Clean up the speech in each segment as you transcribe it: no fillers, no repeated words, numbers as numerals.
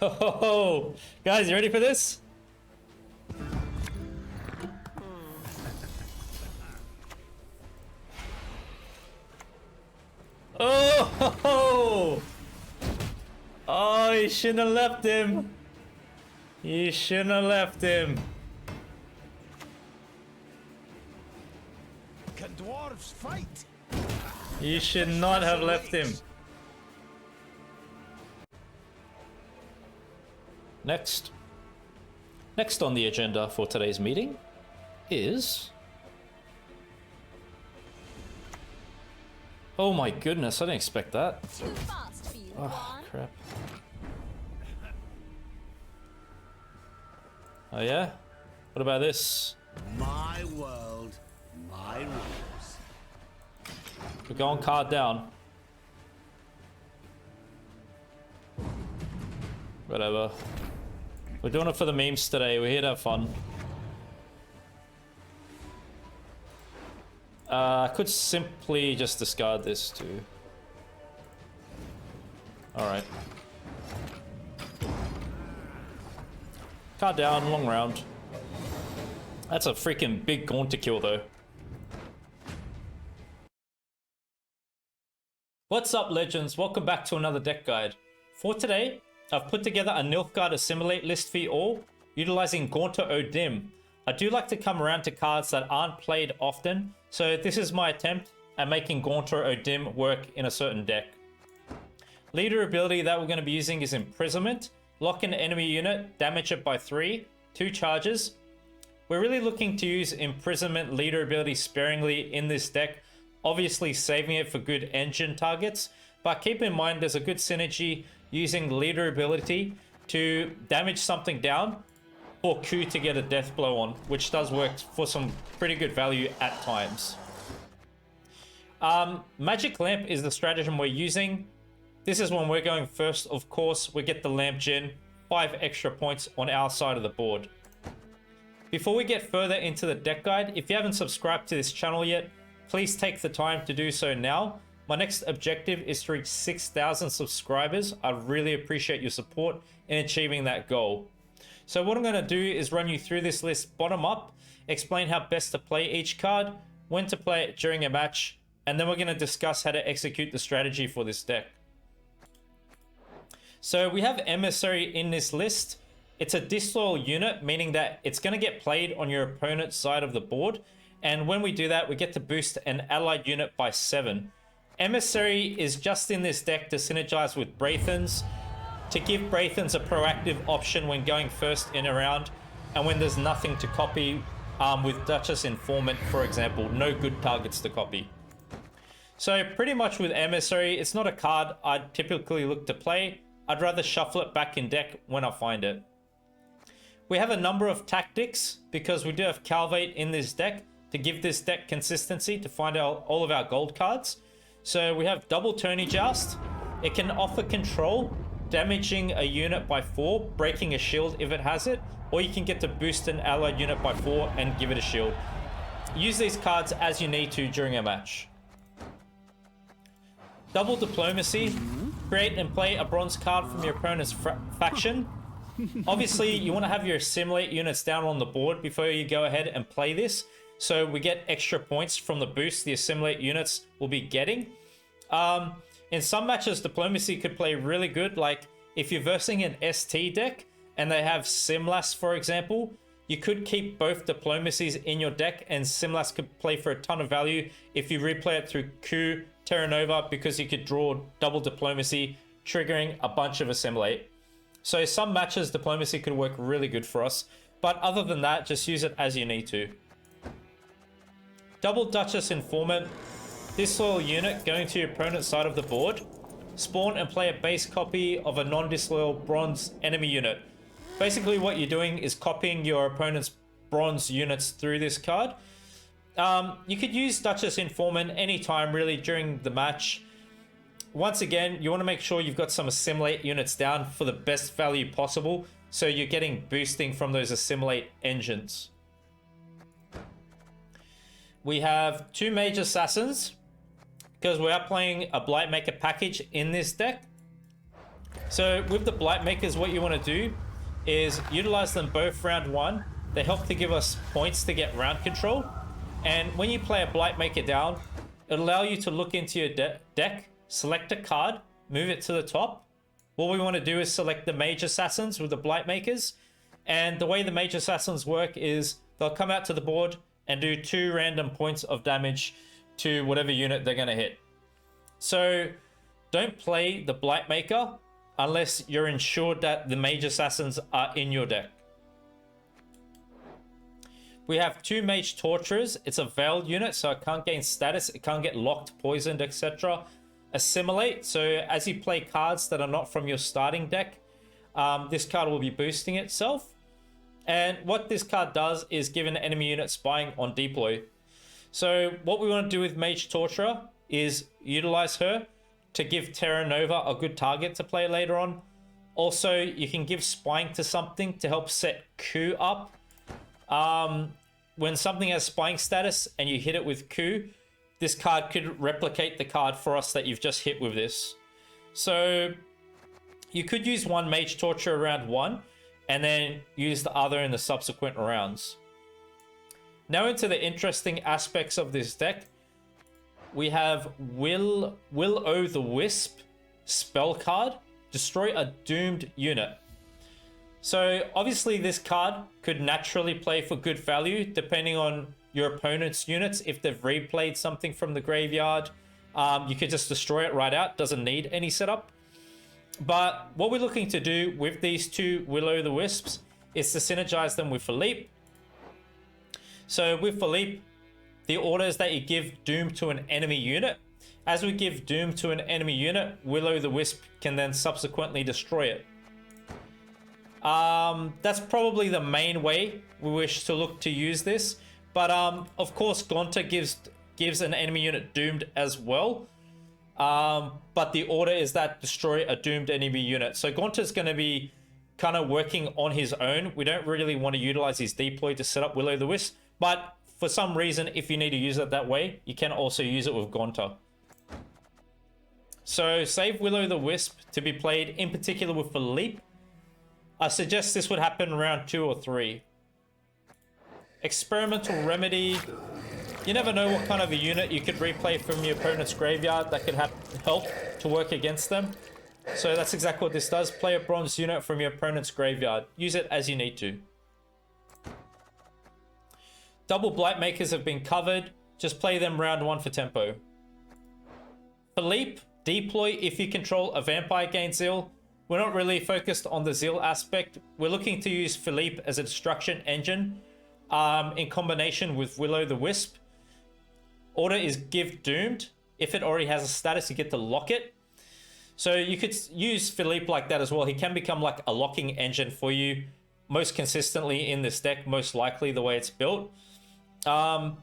Oh, guys, you ready for this? Oh, oh, you shouldn't have left him. You shouldn't have left him. Can dwarves fight? You should not have left him. Next on the agenda for today's meeting is... Oh my goodness, I didn't expect that. Too fast for you, Oh, crap. Oh yeah? What about this? My world, my rules. We're going card down. Whatever. We're doing it for the memes today. We're here to have fun. I could simply just discard this too. Alright. Card down, long round. That's a freaking big gaunt to kill though. What's up, legends? Welcome back to another deck guide. For today, I've put together a Nilfgaard Assimilate list for you all, utilizing Gaunt or O'Dim. I do like to come around to cards that aren't played often, so this is my attempt at making Gaunt or O'Dim work in a certain deck. Leader ability that we're going to be using is Imprisonment. Lock an enemy unit, damage it by 3, 2 charges. We're really looking to use Imprisonment leader ability sparingly in this deck, obviously saving it for good engine targets, but keep in mind there's a good synergy using leader ability to damage something down or Q to get a death blow on, which does work for some pretty good value at times. Magic Lamp is the stratagem we're using. This is when we're going first, of course. We get the Lamp Gen, 5 extra points on our side of the board. Before we get further into the deck guide, if you haven't subscribed to this channel yet, please take the time to do so now. My next objective is to reach 6,000 subscribers. I really appreciate your support in achieving that goal. So what I'm going to do is run you through this list bottom up, explain how best to play each card, when to play it during a match, and then we're going to discuss how to execute the strategy for this deck. So we have Emissary in this list. It's a disloyal unit, meaning that it's going to get played on your opponent's side of the board. And when we do that, we get to boost an allied unit by 7. Emissary is just in this deck to synergize with Braithens, to give Braithens a proactive option when going first in a round, and when there's nothing to copy, with Duchess Informant, for example, no good targets to copy. So pretty much with Emissary, it's not a card I'd typically look to play. I'd rather shuffle it back in deck when I find it. We have a number of tactics, because we do have Calveit in this deck to give this deck consistency to find out all of our gold cards. So we have double Tourney Joust. It can offer control, damaging a unit by 4, breaking a shield if it has it, or you can get to boost an allied unit by 4 and give it a shield. Use these cards as you need to during a match. Double Diplomacy. Create and play a bronze card from your opponent's faction. Obviously, you want to have your Assimilate units down on the board before you go ahead and play this, so we get extra points from the boost the Assimilate units will be getting. In some matches, Diplomacy could play really good, like if you're versing an ST deck and they have Simlas, for example, you could keep both Diplomacies in your deck, and Simlas could play for a ton of value if you replay it through Q, Terra Nova, because you could draw double Diplomacy, triggering a bunch of Assimilate. So some matches, Diplomacy could work really good for us, but other than that, just use it as you need to. Double Duchess Informant. Disloyal unit going to your opponent's side of the board. Spawn and play a base copy of a non-disloyal bronze enemy unit. Basically what you're doing is copying your opponent's bronze units through this card. You could use Duchess Informant anytime really during the match. Once again, you want to make sure you've got some Assimilate units down for the best value possible, so you're getting boosting from those Assimilate engines. We have 2 Mage Assassins, because we are playing a Blightmaker package in this deck. So with the Blight Makers, what you want to do is utilize them both round 1. They help to give us points to get round control. And when you play a Blight Maker down, it'll allow you to look into your deck, select a card, move it to the top. What we want to do is select the Mage Assassins with the Blight Makers. And the way the Mage Assassins work is they'll come out to the board and do 2 random points of damage to whatever unit they're going to hit. So don't play the Blight Maker unless you're ensured that the Mage Assassins are in your deck. We have 2 Mage Torturers. It's a Veiled unit, so it can't gain status, it can't get locked, poisoned, etc. Assimilate, so as you play cards that are not from your starting deck, this card will be boosting itself. And what this card does is give an enemy unit spying on deploy. So what we want to do with Mage Torturer is utilize her to give Terra Nova a good target to play later on. Also, you can give spying to something to help set Coup up. When something has spying status and you hit it with Coup, this card could replicate the card for us that you've just hit with this. So you could use one Mage Torture round 1 and then use the other in the subsequent rounds. Now into the interesting aspects of this deck. We have Will-O-the-Wisp spell card. Destroy a doomed unit. So obviously this card could naturally play for good value depending on your opponent's units. If they've replayed something from the graveyard, you could just destroy it right out. Doesn't need any setup. But what we're looking to do with these 2 Will-O-the-Wisps is to synergize them with Philippe. So with Philippe, the order is that you give Doom to an enemy unit. As we give Doom to an enemy unit, Will-O-the-Wisp can then subsequently destroy it. That's probably the main way we wish to look to use this. But of course, Gonta gives an enemy unit doomed as well. But the order is that destroy a doomed enemy unit. So Gonta's going to be kind of working on his own. We don't really want to utilize his deploy to set up Will-O-the-Wisp. But for some reason, if you need to use it that way, you can also use it with Gonta. So save Will-O-the-Wisp to be played in particular with Philippe. I suggest this would happen round 2 or 3. Experimental Remedy. You never know what kind of a unit you could replay from your opponent's graveyard that could help to work against them. So that's exactly what this does. Play a bronze unit from your opponent's graveyard. Use it as you need to. Double Blight Makers have been covered. Just play them round 1 for tempo. Philippe, deploy if you control a vampire gain Zeal. We're not really focused on the Zeal aspect. We're looking to use Philippe as a destruction engine in combination with Will-O-the-Wisp. Order is give doomed. If it already has a status, you get to lock it. So you could use Philippe like that as well. He can become like a locking engine for you most consistently in this deck, most likely the way it's built. And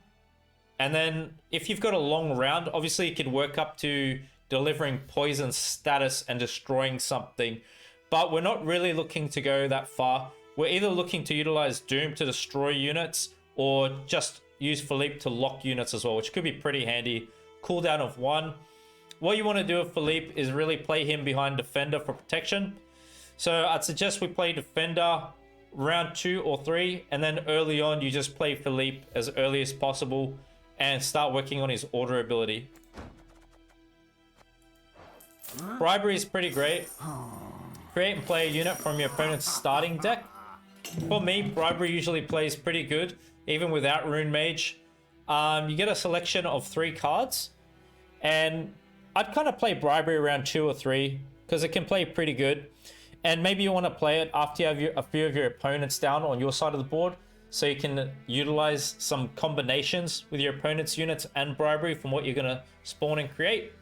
then if you've got a long round, obviously you can work up to delivering poison status and destroying something. But we're not really looking to go that far. We're either looking to utilize Doom to destroy units or just use Philippe to lock units as well, which could be pretty handy. Cooldown of 1. What you want to do with Philippe is really play him behind Defender for protection. So I'd suggest we play Defender round 2 or 3, and then early on you just play Philippe as early as possible and start working on his order ability. Bribery is pretty great. Create and play a unit from your opponent's starting deck. For me, Bribery usually plays pretty good, even without Rune Mage. You get a selection of 3 cards, and I'd kind of play Bribery around 2 or 3, because it can play pretty good. And maybe you want to play it after you have a few of your opponents down on your side of the board, so you can utilize some combinations with your opponent's units and Bribery from what you're going to spawn and create.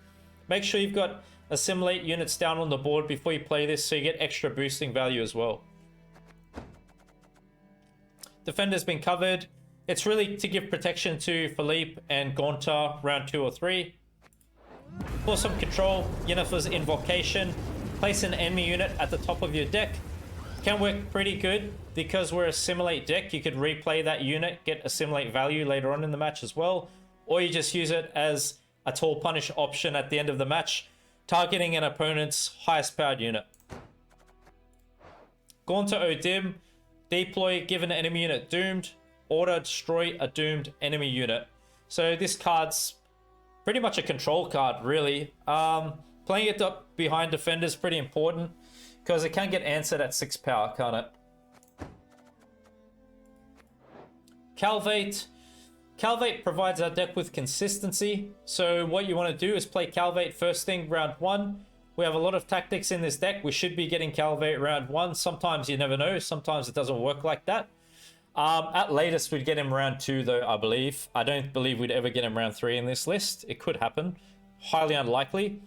Make sure you've got Assimilate units down on the board before you play this, so you get extra boosting value as well. Defender's been covered. It's really to give protection to Philippe and Gonta round 2 or 3. For some control, Yennefer's Invocation. Place an enemy unit at the top of your deck. Can work pretty good because we're Assimilate deck. You could replay that unit, get Assimilate value later on in the match as well. Or you just use it as a tall punish option at the end of the match, targeting an opponent's highest powered unit. Gaunt to Odim, deploy, give an enemy unit doomed, order, destroy a doomed enemy unit. So this card's pretty much a control card, really. Playing it up behind defenders is pretty important because it can get answered at 6 power, can't it? Calveit. Calveit provides our deck with consistency. So what you want to do is play Calveit first thing round 1. We have a lot of tactics in this deck. We should be getting Calveit round 1. Sometimes you never know. Sometimes it doesn't work like that. At latest, we'd get him round 2, though, I believe. I don't believe we'd ever get him round 3 in this list. It could happen. Highly unlikely.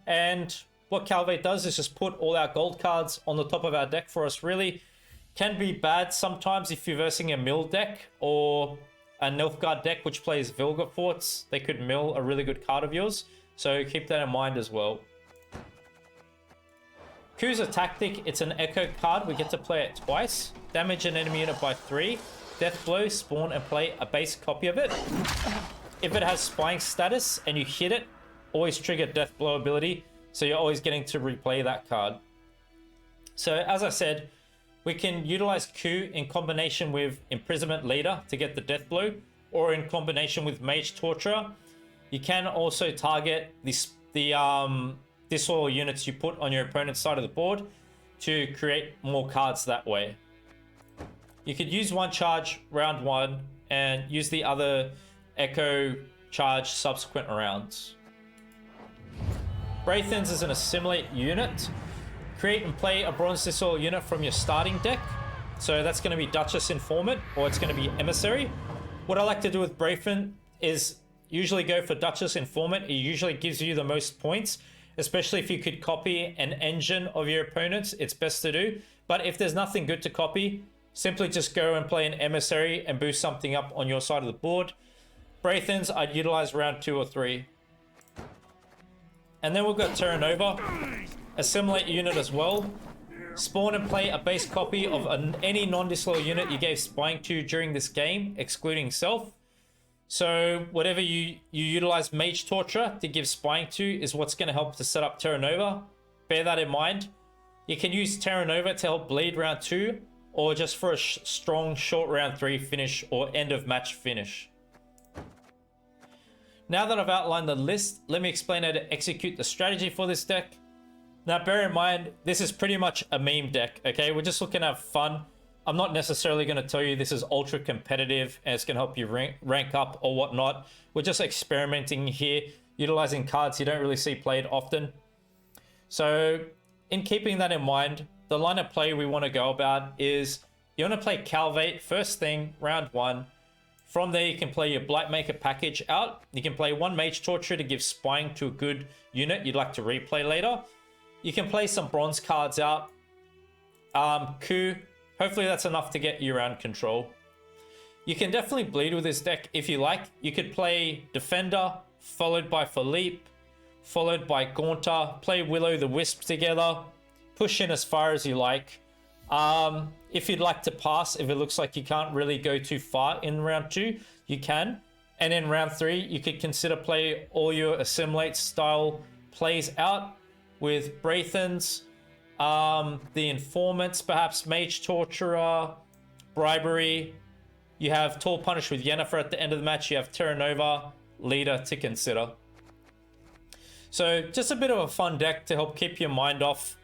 And what Calveit does is just put all our gold cards on the top of our deck for us, really. Can be bad sometimes if you're versing a mill deck or a Nilfgaard deck which plays Vilgeforts. They could mill a really good card of yours. So keep that in mind as well. Q's a tactic. It's an echo card. We get to play it twice. Damage an enemy unit by 3. Death blow, spawn and play a base copy of it. If it has spying status and you hit it, always trigger death blow ability. So you're always getting to replay that card. So as I said, we can utilize Q in combination with Imprisonment Leader to get the death blow, or in combination with Mage Torturer. You can also target the disloyal units you put on your opponent's side of the board to create more cards that way. You could use one charge round 1 and use the other echo charge subsequent rounds. Braithens is an assimilate unit. Create and play a bronze disloyal unit from your starting deck. So that's going to be Duchess Informant, or it's going to be Emissary. What I like to do with Braithen is usually go for Duchess Informant. It usually gives you the most points, especially if you could copy an engine of your opponent's. It's best to do. But if there's nothing good to copy, simply just go and play an Emissary and boost something up on your side of the board. Braithens, I'd utilize round 2 or 3. And then we've got Terra Nova. Assimilate unit as well. Spawn and play a base copy of any non-disloyal unit you gave spying to during this game, excluding self. So whatever you utilize Mage Torture to give spying to is what's going to help to set up Terra Nova. Bear that in mind. You can use Terra Nova to help bleed round 2, or just for a strong short round 3 finish or end of match finish. Now that I've outlined the list, let me explain how to execute the strategy for this deck. Now bear in mind, this is pretty much a meme deck, okay? We're just looking to have fun. I'm not necessarily going to tell you this is ultra competitive and it's going to help you rank up or whatnot. We're just experimenting here, utilizing cards you don't really see played often. So in keeping that in mind, the line of play we want to go about is you want to play Calveit first thing, round 1. From there, you can play your Blightmaker package out. You can play one Mage Torture to give spying to a good unit you'd like to replay later. You can play some bronze cards out. Coup. Hopefully that's enough to get you around control. You can definitely bleed with this deck if you like. You could play Defender, followed by Philippe, followed by Gaunter. Play Will-O-the-Wisp together. Push in as far as you like. If you'd like to pass, if it looks like you can't really go too far in round 2, you can. And in round 3, you could consider play all your Assimilate style plays out with Braithens, the Informants, perhaps Mage Torturer, Bribery. You have Tall Punish with Yennefer at the end of the match. You have Terra Nova, Leader to consider. So just a bit of a fun deck to help keep your mind off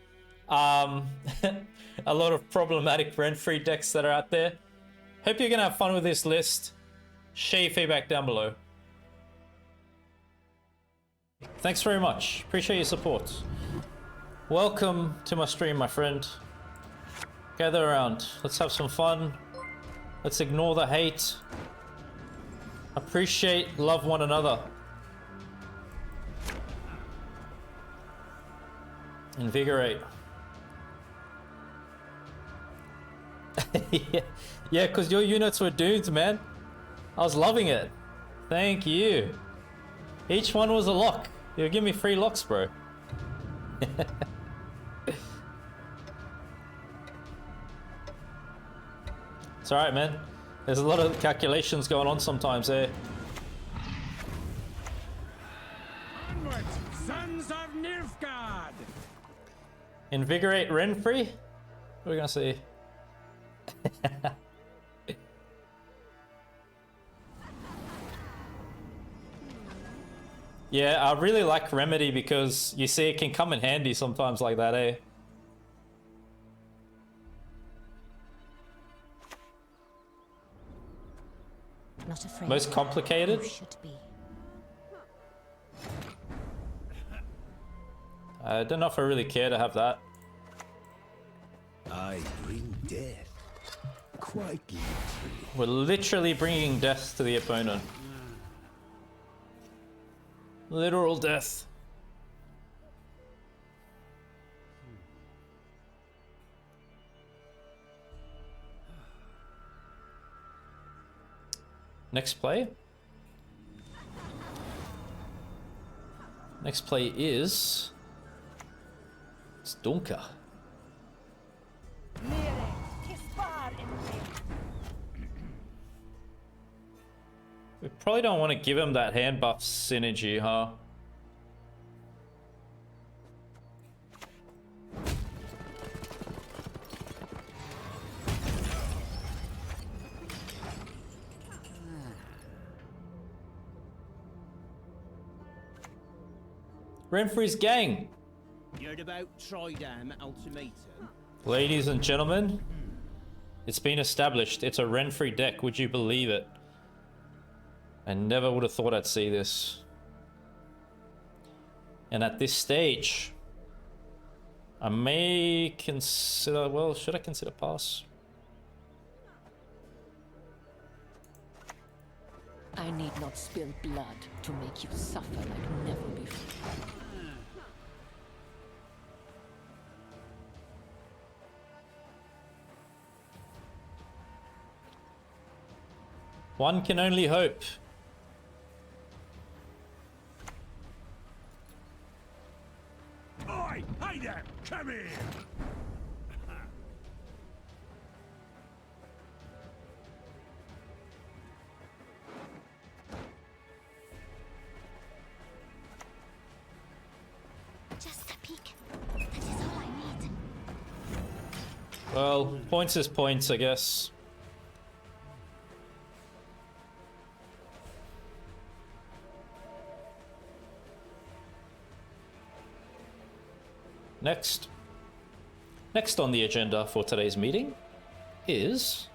a lot of problematic rent-free decks that are out there. Hope you're going to have fun with this list. Share your feedback down below. Thanks very much. Appreciate your support. Welcome to my stream, my friend. Gather around. Let's have some fun. Let's ignore the hate. Appreciate, love one another. Invigorate. Yeah, because your units were dudes, man. I was loving it. Thank you. Each one was a lock. You'll give me free locks, bro. It's alright, man. There's a lot of calculations going on sometimes there. Onward, sons of Nilfgaard! Invigorate Renfrey? What are we gonna see? Yeah, I really like Remedy because you see it can come in handy sometimes like that, eh? Not afraid. Most complicated? You should be. I don't know if I really care to have that. I bring death. Quite literally. We're literally bringing death to the opponent. Literal death. Next play. Next play is Stonka. We probably don't want to give him that hand buff synergy, huh? Renfrey's gang. Heard about Tridam Ultimatum? Ladies and gentlemen, it's been established. It's a Renfrey deck. Would you believe it? I never would have thought I'd see this. And at this stage, I may consider... Well, should I consider pass? I need not spill blood to make you suffer like never before. One can only hope. Oi! Hey there! Come here! Just a peek. That is all I need. Well, points is points, I guess. Next on the agenda for today's meeting is...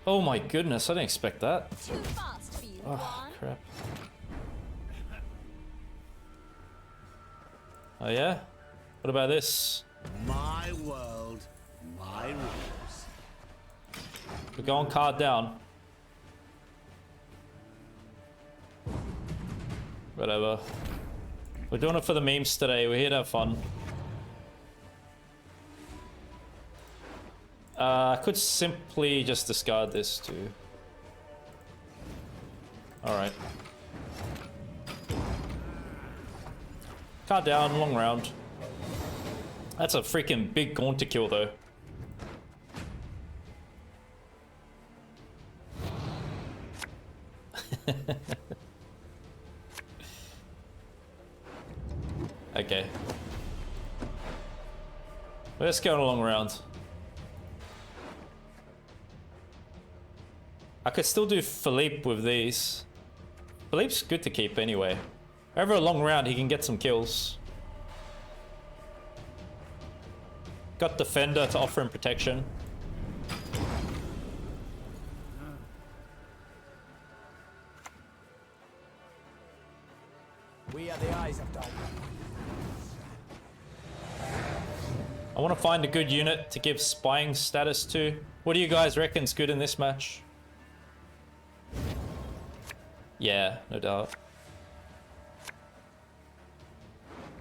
Oh my goodness, I didn't expect that. Too fast for you, Oh, Juan. crap. Oh yeah? What about this? My world, my rules. We're going card down. Whatever. We're doing it for the memes today. We're here to have fun. I could simply just discard this too. Alright. Card down, long round. That's a freaking big gaunt to kill though. Okay. Let's go on a long round. I could still do Philippe with these. Philippe's good to keep anyway. Over a long round, he can get some kills. Got Defender to offer him protection. We are the eyes of Dog. I want to find a good unit to give spying status to. What do you guys reckon's good in this match? Yeah, no doubt.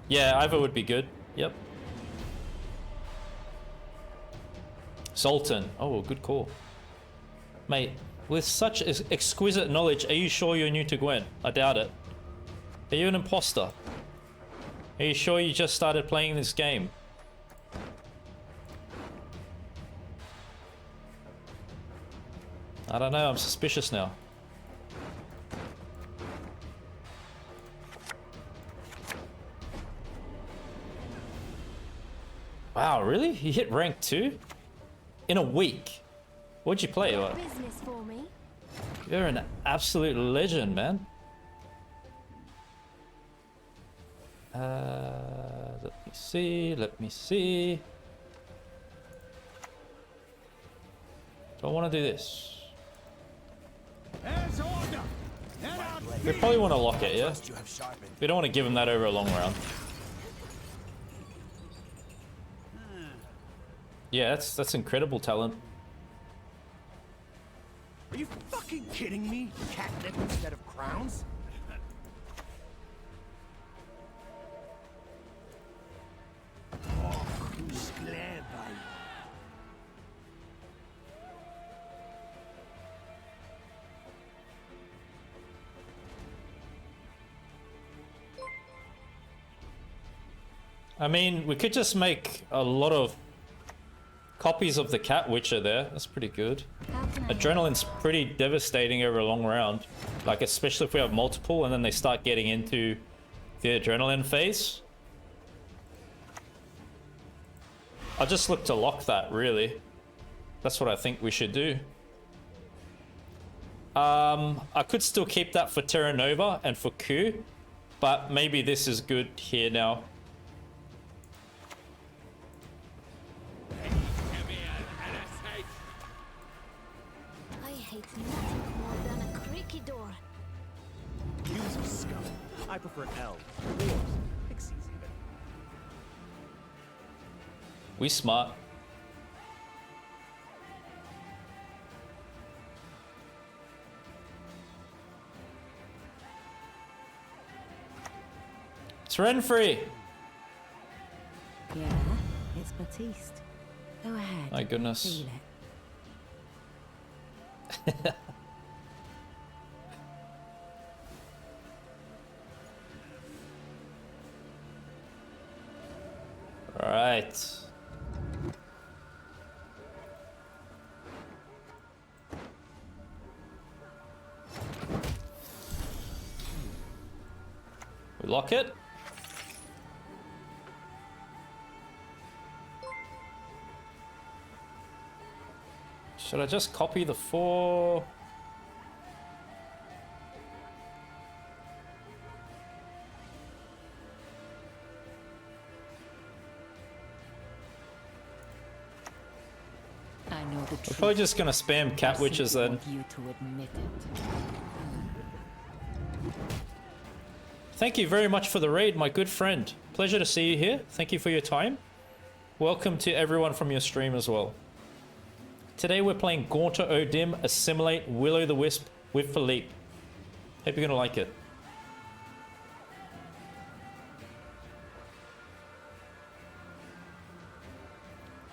Yeah, either would be good. Yep. Sultan. Oh, good call. Mate, with such exquisite knowledge, are you sure you're new to Gwent? I doubt it. Are you an imposter? Are you sure you just started playing this game? I don't know, I'm suspicious now. Wow, really? He hit rank 2? In a week? What'd you play? What? Business for me. You're an absolute legend, man. Let me see, let me see. Do I want to do this? Hands order! Head out! We probably want to lock it, yeah? You have sharpened. We don't want to give him that over a long round. Yeah, that's incredible talent. Are you fucking kidding me? Catnip instead of crowns? Oh, who's glad by I mean, we could just make a lot of copies of the Cat Witcher there. That's pretty good. How can I help? Adrenaline's pretty devastating over a long round. Like, especially if we have multiple and then they start getting into the adrenaline phase. I'll just look to lock that, really. That's what I think we should do. I could still keep that for Terra Nova and for Q, but maybe this is good here now. I hate nothing more than a creaky door. Use of scum. I prefer elves, dwarves, pixies even. We smart. It's Renfrey. Yeah, it's Baptiste. Go ahead. My goodness. Feel it. All right. We lock it. Should I just copy the 4? I know the We're truth. probably just gonna spam Cat I Witches simply then. want you to admit it. Thank you very much for the raid, my good friend. Pleasure to see you here. Thank you for your time. Welcome to everyone from your stream as well. Today we're playing Gaunter O'Dim, Assimilate, Will-O-the-Wisp with Philippe. Hope you're gonna like it.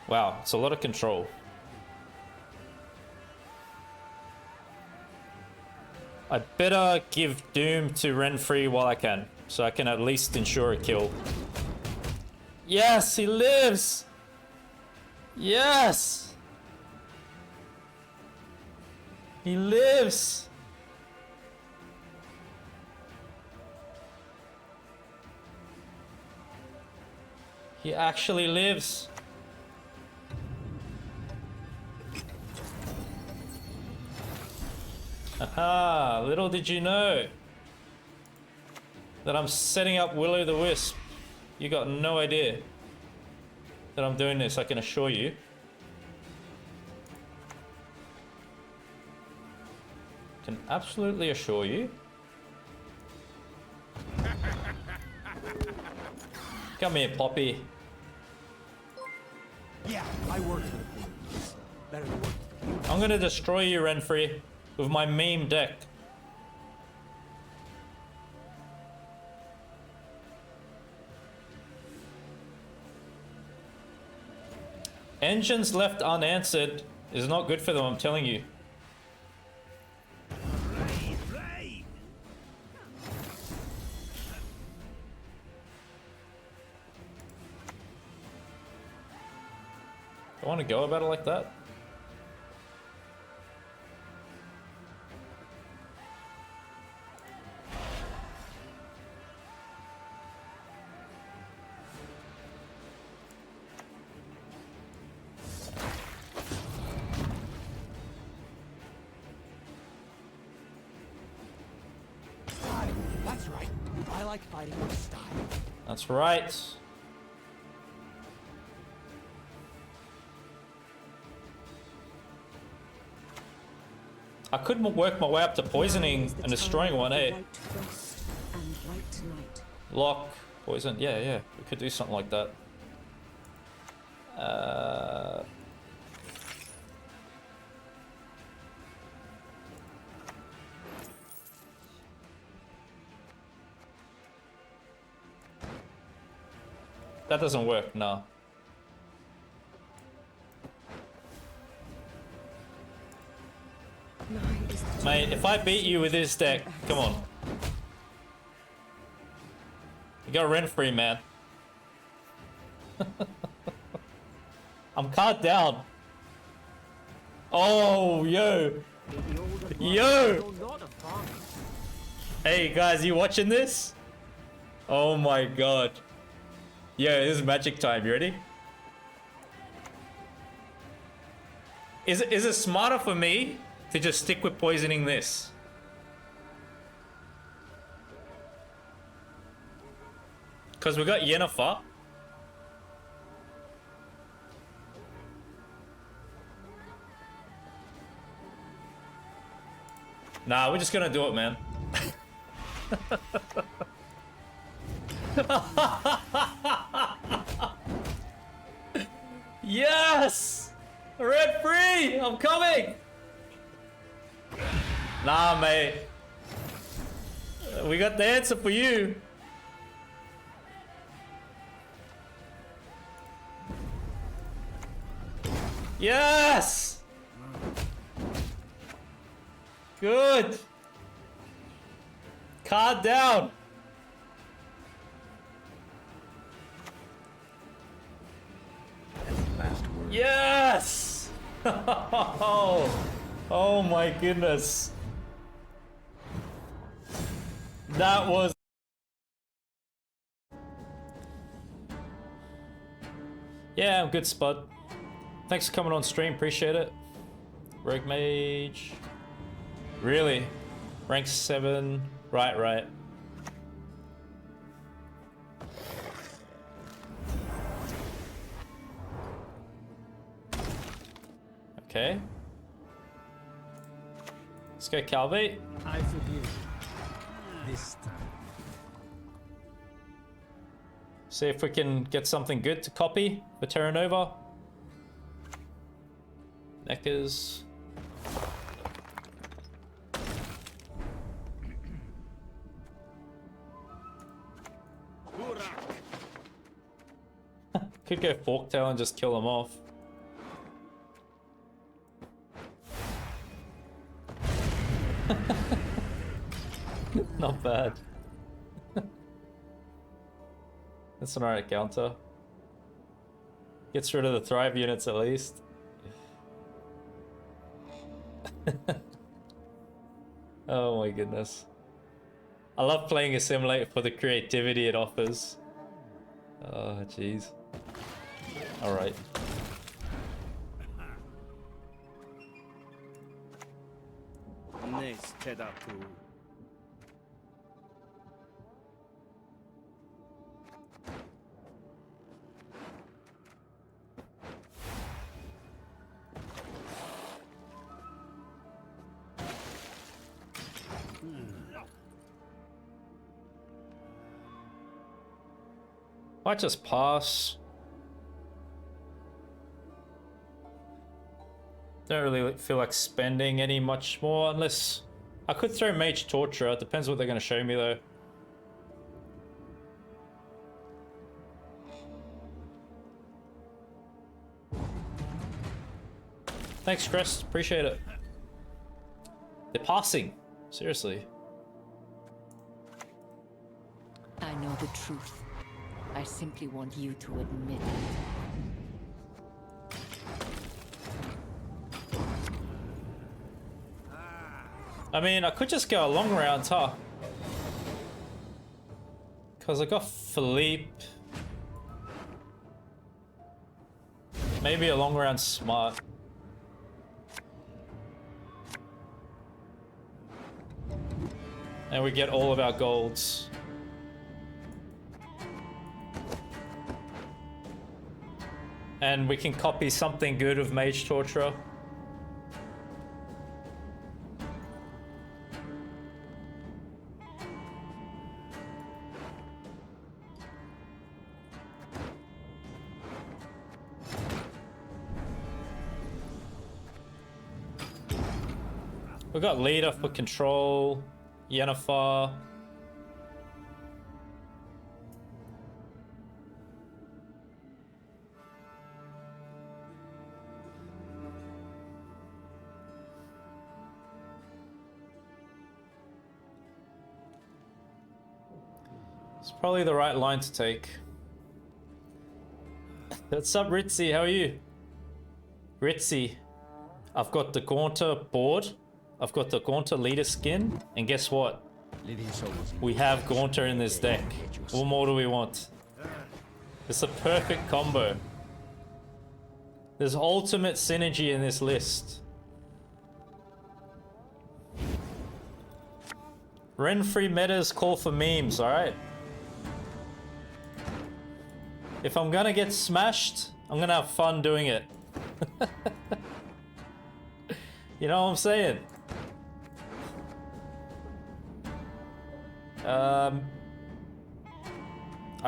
Wow, it's a lot of control. I better give Doom to Renfrey while I can, so I can at least ensure a kill. Yes, he lives! Yes! He lives! He actually lives. Aha, little did you know that I'm setting up Will-O-the-Wisp. You got no idea that I'm doing this, I can assure you. Can absolutely assure you. Come here, Poppy. Yeah, I work for the police. Better than work for you. I'm gonna destroy you, Renfrey, with my meme deck. Engines left unanswered is not good for them, I'm telling you. Play! I want to go about it like that. like fighting with style. That's right. I could work my way up to poisoning and destroying one, eh? White frost and white light. Lock, poison. Yeah, yeah. We could do something like that. That doesn't work, no. Mate, if I beat you with this deck, come on. You got rent-free, man. I'm card down. Oh, yo. Yo. Hey, guys, you watching this? Oh my god. Yo, this is magic time. You ready? Is it smarter for me to just stick with poisoning this? Because we got Yennefer. Nah, we're just gonna do it, man. Yes! Red free! I'm coming! Nah, mate. We got the answer for you. Yes! Good. Card down. Yes! Oh my goodness. That was... Yeah, I'm good, Spud. Thanks for coming on stream, appreciate it. Rogue Mage. Really? Rank 7. Right. Okay. Let's go Calveit. I forgive. This time. See if we can get something good to copy for Terra Nova. Neckers. Could go Forktail and just kill them off. Not bad. That's an alright counter. Gets rid of the Thrive units at least. Oh my goodness. I love playing a simulator for the creativity it offers. Oh jeez. Alright. Nice, Cheddar too. Might just pass. Don't really feel like spending any much more unless I could throw Mage Torturer. It depends what they're going to show me though. Thanks, Crest. Appreciate it. They're passing. Seriously. I know the truth. I simply want you to admit it. I mean, I could just go a long round, huh? Because I got Philippe. Maybe a long round smart. And we get all of our golds. And we can copy something good of Mage Torturer. We got leader for control, Yennefer. It's probably the right line to take. What's up, Ritzy? How are you? Ritzy, I've got the Gaunter board. I've got the Gaunter leader skin, and guess what? We have Gaunter in this deck. What more do we want? It's a perfect combo. There's ultimate synergy in this list. Renfree metas call for memes, alright? If I'm gonna get smashed, I'm gonna have fun doing it. You know what I'm saying? I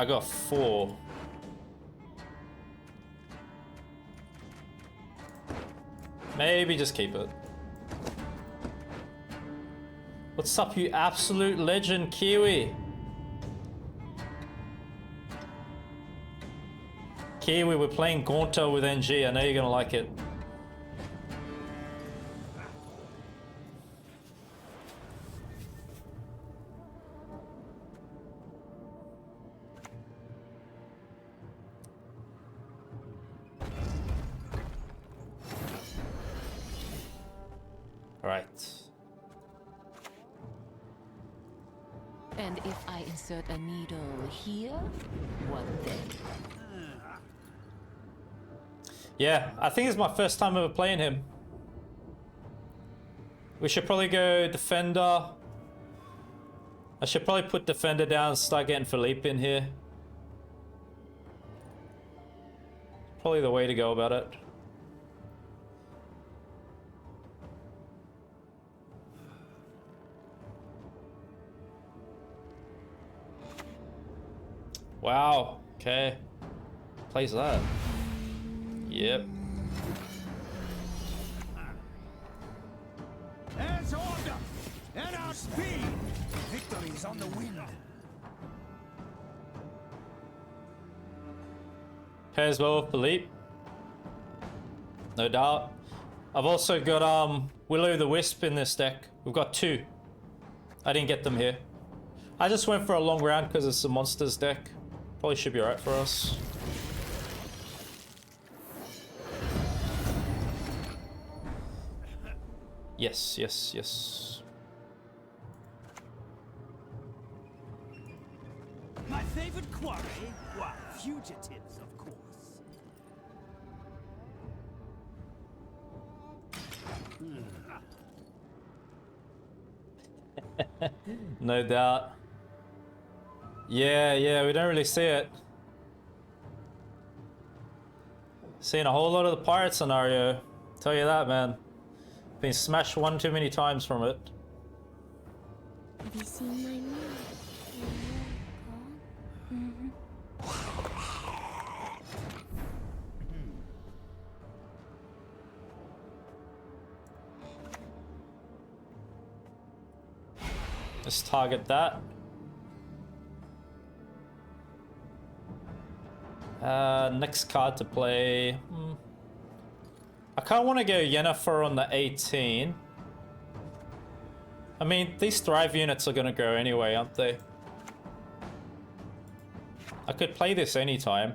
got 4. Maybe just keep it. What's up, you absolute legend, Kiwi? Kiwi, we're playing Gaunter with NG. I know you're gonna like it. Right. And if I insert a needle here, what then? Yeah, I think it's my first time ever playing him. We should probably go Defender. I should probably put Defender down and start getting Philippe in here. Probably the way to go about it. Wow, okay. Plays that. Yep. There's order and our speed. Victory is on the wind. Pairs well with Philippe. No doubt. I've also got Willow the Wisp in this deck. We've got 2. I didn't get them here. I just went for a long round because it's a monsters deck. Probably should be alright for us. Yes, yes, yes. My favorite quarry? Why, fugitives, of course. No doubt. Yeah, we don't really see it. Seeing a whole lot of the pirate scenario. Tell you that, man. Been smashed one too many times from it. Have you seen my move? Let's target that. Next card to play. I kind of want to go Yennefer on the 18. I mean, these Thrive units are going to go anyway, aren't they? I could play this anytime.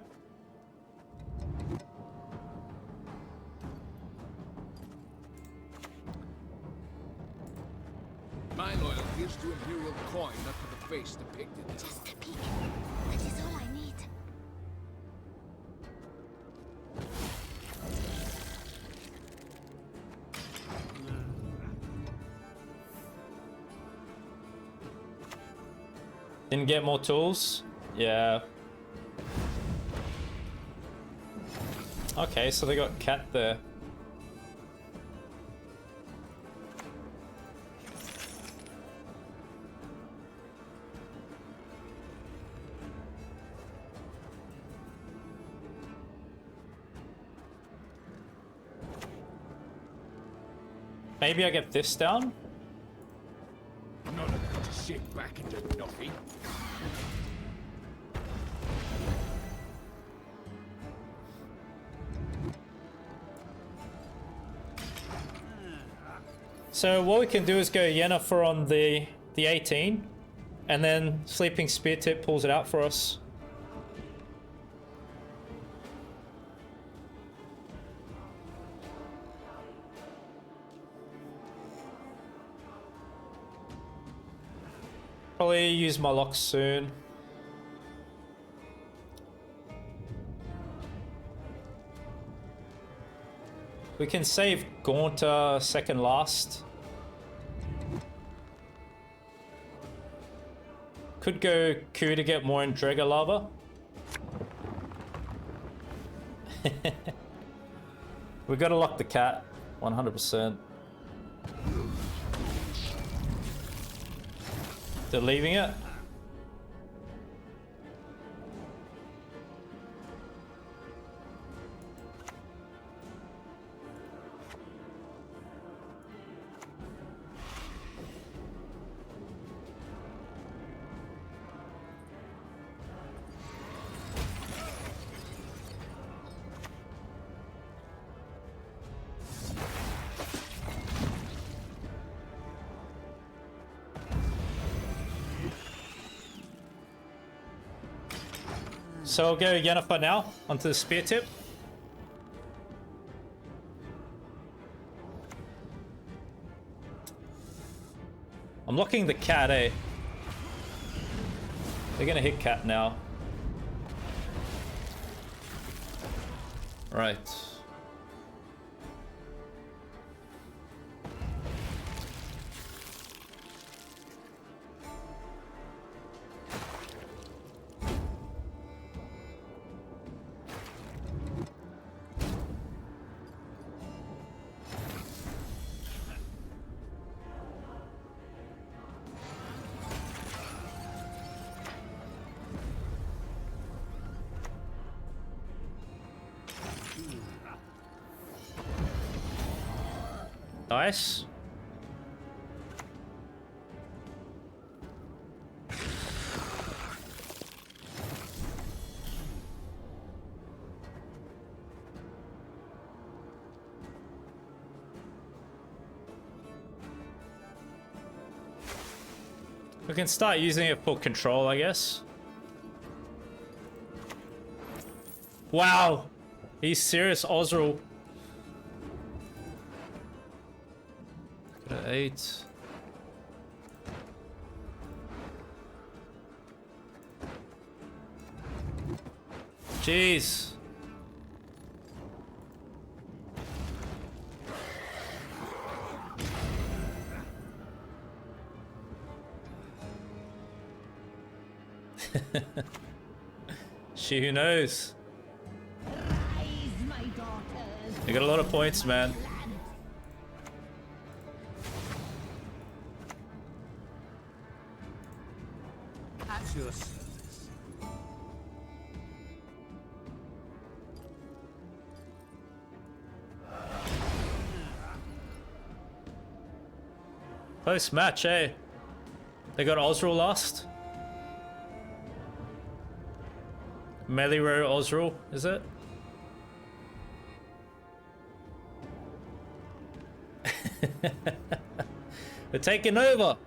My loyalty is to Imperial coin, not to the face depicted. Just a peek. That is all I need. Didn't get more tools? Yeah. Okay, so they got cat there. Maybe I get this down? None of that to shake back into nothing. So what we can do is go Yennefer on the 18, and then Sleeping Spear Tip pulls it out for us. Probably use my lock soon. We can save Gaunter second last. Could go Q to get more in Draga Lava. We gotta lock the cat, 100%. They're leaving it. So I'll go Yennefer now onto the spear tip. I'm locking the cat, eh? They're gonna hit cat now. Right. Nice. We can start using it for control, I guess. Wow. He's serious, Osrul. 8. Jeez. She who knows. You got a lot of points, man. Close match, eh? They got Osrul last. Meliro Osrul, is it? They're taking over.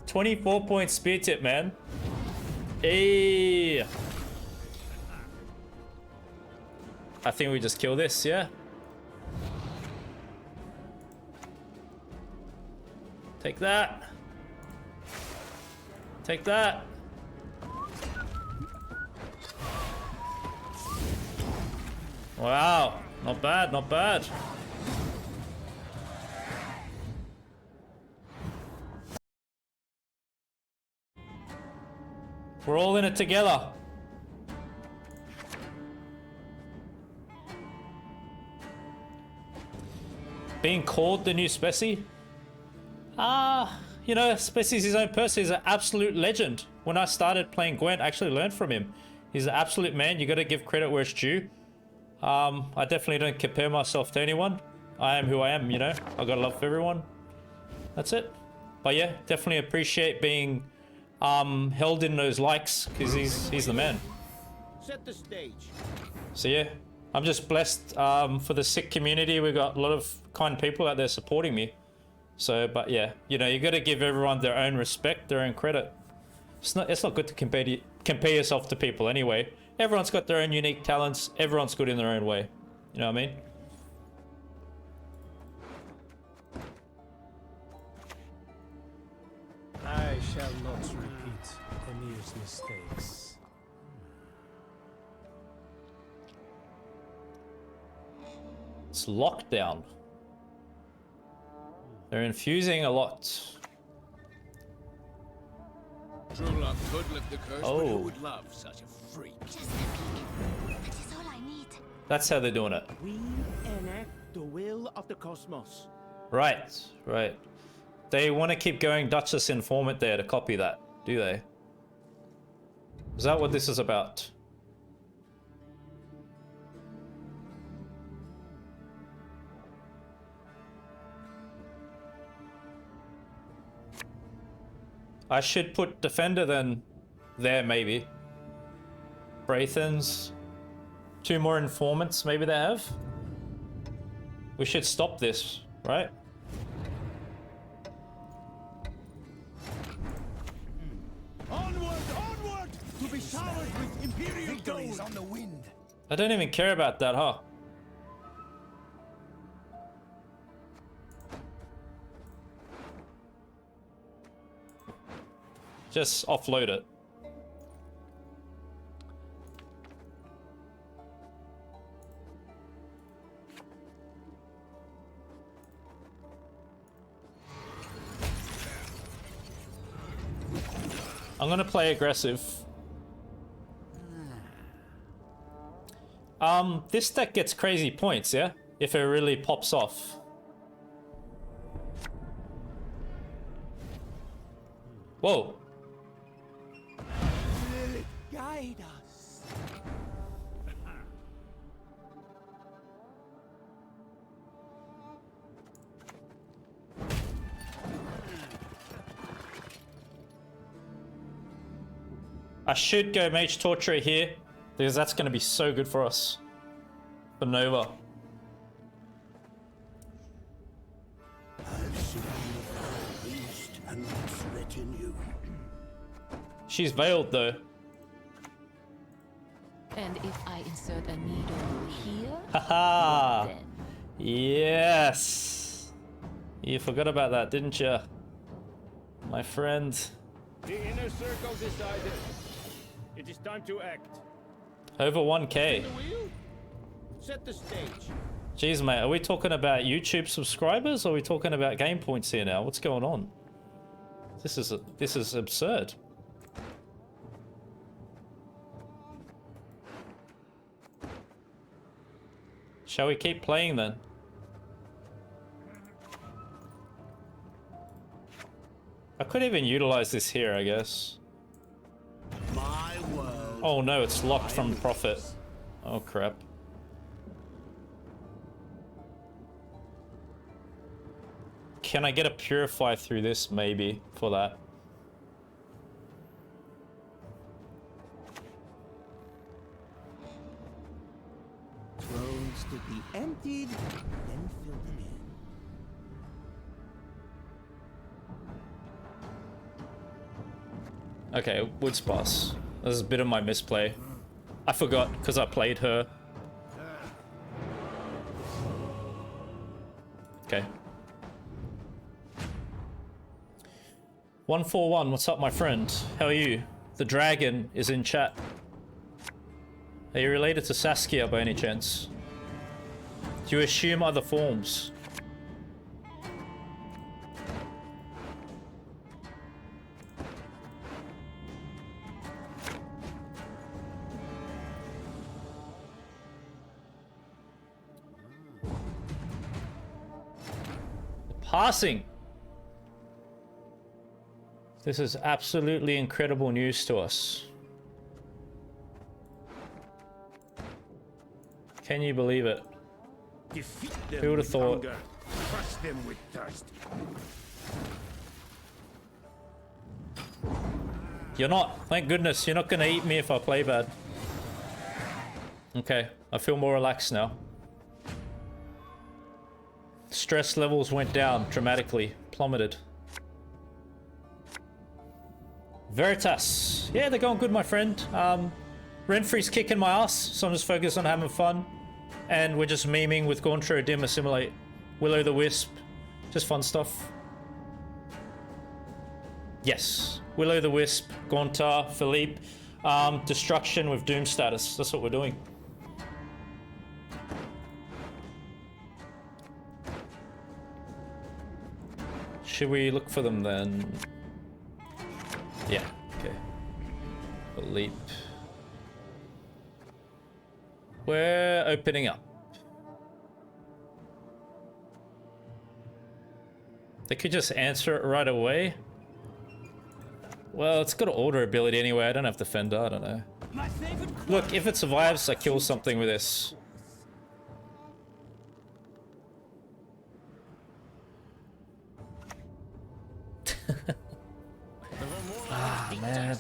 .24 spear tip, man. Hey. I think we just kill this, yeah? Take that. Take that. Wow. Not bad, not bad. We're all in it together. Being called the new Specie? You know, Specie's his own person. He's an absolute legend. When I started playing Gwent, I actually learned from him. He's an absolute man. You got to give credit where it's due. I definitely don't compare myself to anyone. I am who I am, you know. I got love for everyone. That's it. But yeah, definitely appreciate being held in those likes, because he's the man. Set the stage. So yeah, I'm just blessed for the sick community. We've got a lot of kind people out there supporting me. So, but yeah, you know, you got to give everyone their own respect, their own credit. It's not good to compare yourself to people anyway. Everyone's got their own unique talents. Everyone's good in their own way. You know what I mean? I shall not repeat Emir's mistakes. It's lockdown. They're infusing a lot. True love could lift the curse, but who would love such a freak? Just a peek. That is all I need. That's how they're doing it. We enact the will of the cosmos. Right, right. They want to keep going Duchess Informant there to copy that, do they? Is that what this is about? I should put Defender then there, maybe. Braithens. 2 more Informants, maybe they have. We should stop this, right? Onward, onward! To be showered with Imperial gold! On the wind. I don't even care about that, huh? Just offload it. I'm gonna play aggressive. This deck gets crazy points, yeah? If it really pops off. Whoa. Guide us. I should go Mage Torturer here, because that's going to be so good for us. For Nova. She's veiled though. And if I insert a needle here, Haha! then Yes! You forgot about that, didn't you? My friend. The inner circle decided. It is time to act. Over 1k. Set the stage. Jeez, mate, are we talking about YouTube subscribers or are we talking about game points here now? What's going on? This is absurd. Shall we keep playing then? I could even utilize this here, I guess. My world. Oh no, it's locked from Prophet. Oh crap. Can I get a Purify through this, maybe, for that? Thrones to be emptied, then filled again. Okay, Woods Boss. This is a bit of my misplay. I forgot because I played her. Okay. 141, what's up, my friend? How are you? The dragon is in chat. Are you related to Saskia by any chance? Do you assume other forms? passing. This is absolutely incredible news to us. Can you believe it? Defeat them Who would have with thought? hunger, crush them with thirst. You're not. Thank goodness. You're not going to eat me if I play bad. Okay. I feel more relaxed now. Stress levels went down dramatically. Plummeted. Veritas. Yeah, they're going good, my friend. Renfrey's kicking my ass, so I'm just focused on having fun. And we're just memeing with Gauntro, Dim, Assimilate, Will-O-the-Wisp. Just fun stuff. Yes. Will-O-the-Wisp, Gauntar, Philippe. Destruction with Doom status. That's what we're doing. Should we look for them then? Yeah, okay. Philippe. We're opening up. They could just answer it right away. Well, it's got an order ability anyway. I don't have Defender. I don't know. Look, if it survives, I kill something with this. Ah, man.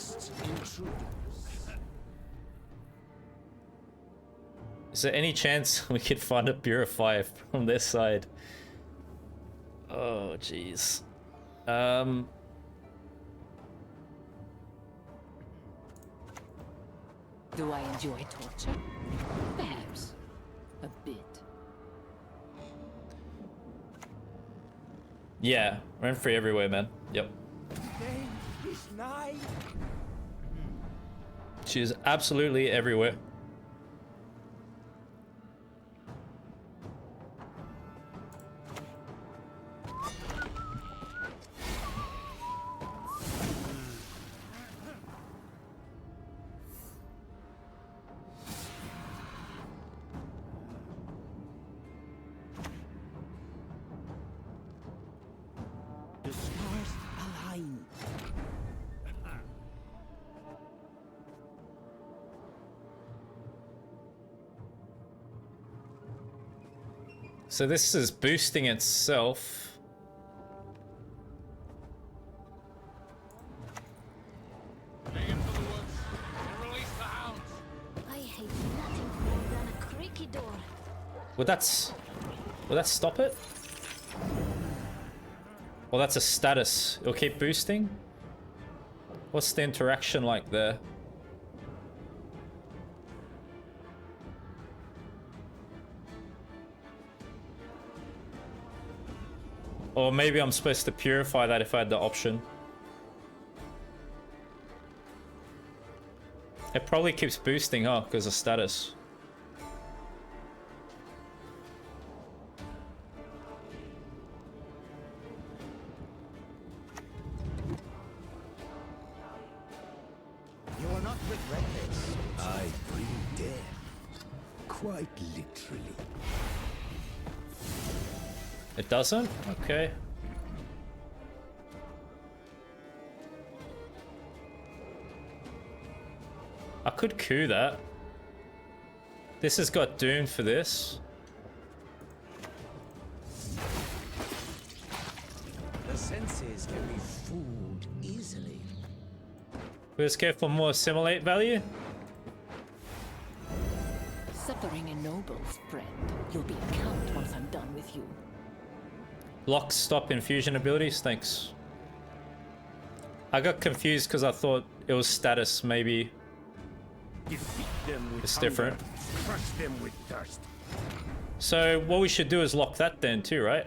Is there any chance we could find a Purify from this side? Oh, jeez. Do I enjoy torture? Perhaps. A bit. Yeah, Renfrey everywhere, man. Yep. She is absolutely everywhere. The stars align. So this is boosting itself. Bring him to the woods and release the hounds. I hate nothing more than a creaky door. Would that stop it? Well, that's a status. It'll keep boosting. What's the interaction like there? Or maybe I'm supposed to purify that if I had the option. It probably keeps boosting, huh? Because of status. You will not regret this. I bring death. Quite literally. It doesn't? Okay. I could coup that. This has got Doom for this. The senses can be fooled easily. We just care for more assimilate value. Suffering ennobles, friend. You'll be a count once I'm done with you. Lock, stop, infusion abilities, thanks. I got confused because I thought it was status, maybe. Defeat them with It's hunger, different. crush them with thirst. So what we should do is lock that then too, right?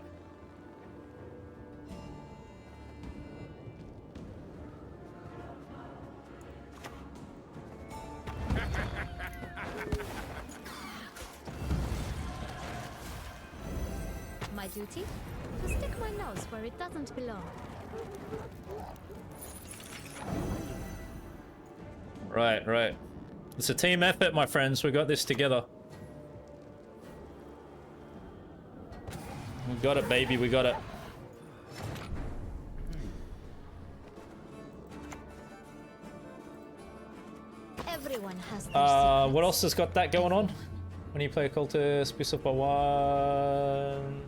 My duty? To stick my nose where it doesn't belong. Right, right. It's a team effort, my friends. We got this together. We got it, baby. We got it. Everyone has their What else has got that going on? When you play a cultist, boost up by 1,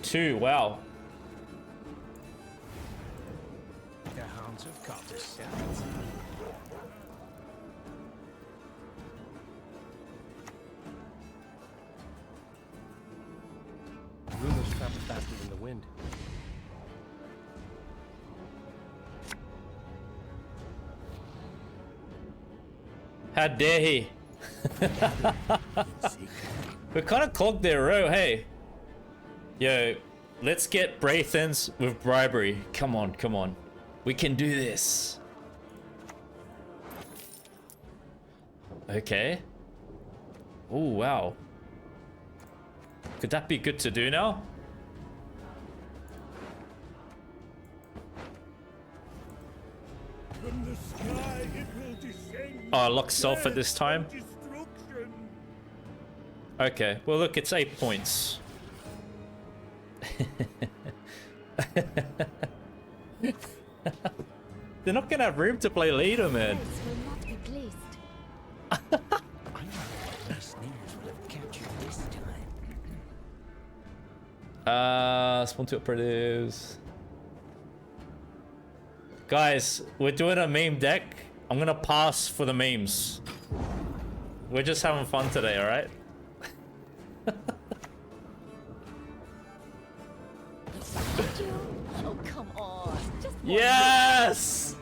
2. Wow. The hounds of cultists. Rumors travel faster than the wind. How dare he? We kind of clogged their row, hey. Yo, let's get Braithens with bribery. Come on, come on. We can do this. Okay. Oh, wow. Could that be good to do now? From the sky it will descend. Oh, I locked Sulfur this time. Destruction. Okay, well look, it's 8 points. They're not gonna have room to play leader, man. Elves will not be pleased. I know the snares will have captured this time. Spawn 2 operatives. Guys, we're doing a meme deck. I'm gonna pass for the memes. We're just having fun today, alright? Oh, come on. Just one Yes!